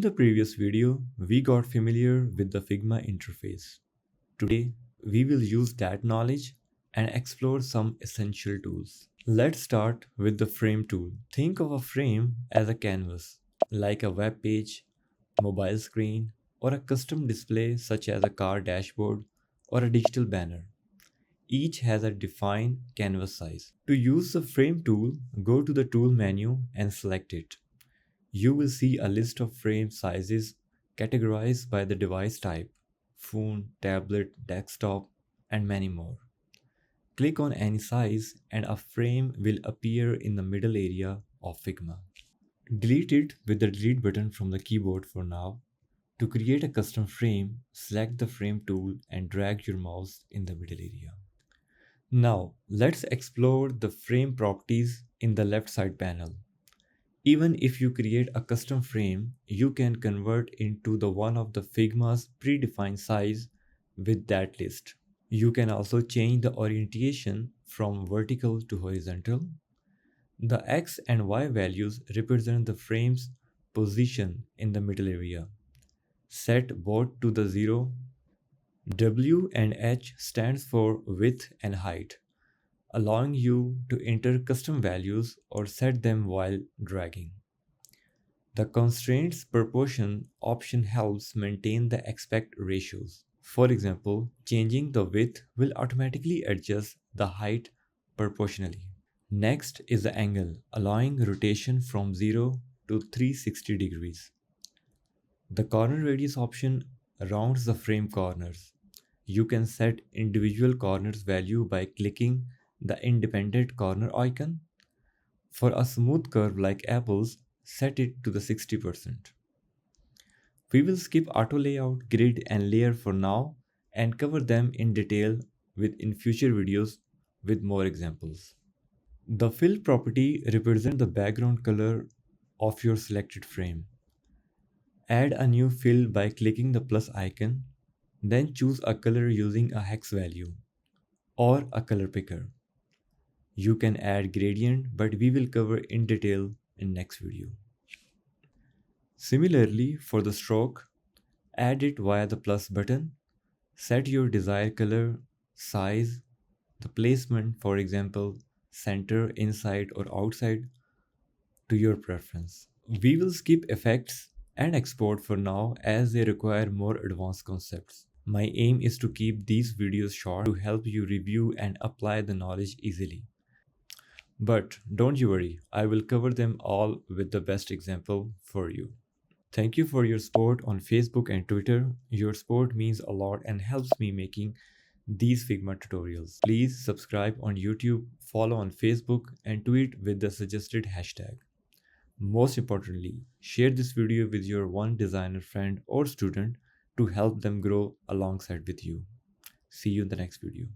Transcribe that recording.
In the previous video, we got familiar with the Figma interface. Today, we will use that knowledge and explore some essential tools. Let's start with the frame tool. Think of a frame as a canvas, like a web page, mobile screen, or a custom display such as a car dashboard or a digital banner. Each has a defined canvas size. To use the frame tool, go to the tool menu and select it. You will see a list of frame sizes categorized by the device type: phone, tablet, desktop, and many more. Click on any size and a frame will appear in the middle area of Figma. Delete it with the delete button from the keyboard for now. To create a custom frame, select the frame tool and drag your mouse in the middle area. Now, let's explore the frame properties in the left side panel. Even if you create a custom frame, you can convert into the one of the Figma's predefined size with that list. You can also change the orientation from vertical to horizontal. The X and Y values represent the frame's position in the middle area. Set both to the 0. W and H stands for width and height, allowing you to enter custom values or set them while dragging. The constraints proportion option helps maintain the aspect ratios. For example, changing the width will automatically adjust the height proportionally. Next is the angle, allowing rotation from 0 to 360 degrees. The corner radius option rounds the frame corners. You can set individual corners value by clicking the independent corner icon. For a smooth curve like apples, set it to the 60%. We will skip auto layout, grid and layer for now and cover them in detail in future videos with more examples. The fill property represents the background color of your selected frame. Add a new fill by clicking the plus icon, then choose a color using a hex value or a color picker. You can add gradient, but we will cover in detail in next video. Similarly, for the stroke, add it via the plus button. Set your desired color, size, the placement, for example, center, inside or outside, to your preference. We will skip effects and export for now as they require more advanced concepts. My aim is to keep these videos short to help you review and apply the knowledge easily. But don't you worry, I will cover them all with the best example for you. Thank you for your support on Facebook and Twitter. Your support means a lot and helps me making these Figma tutorials. Please subscribe on YouTube, follow on Facebook and tweet with the suggested hashtag. Most importantly, share this video with your one designer friend or student to help them grow alongside with you. See you in the next video.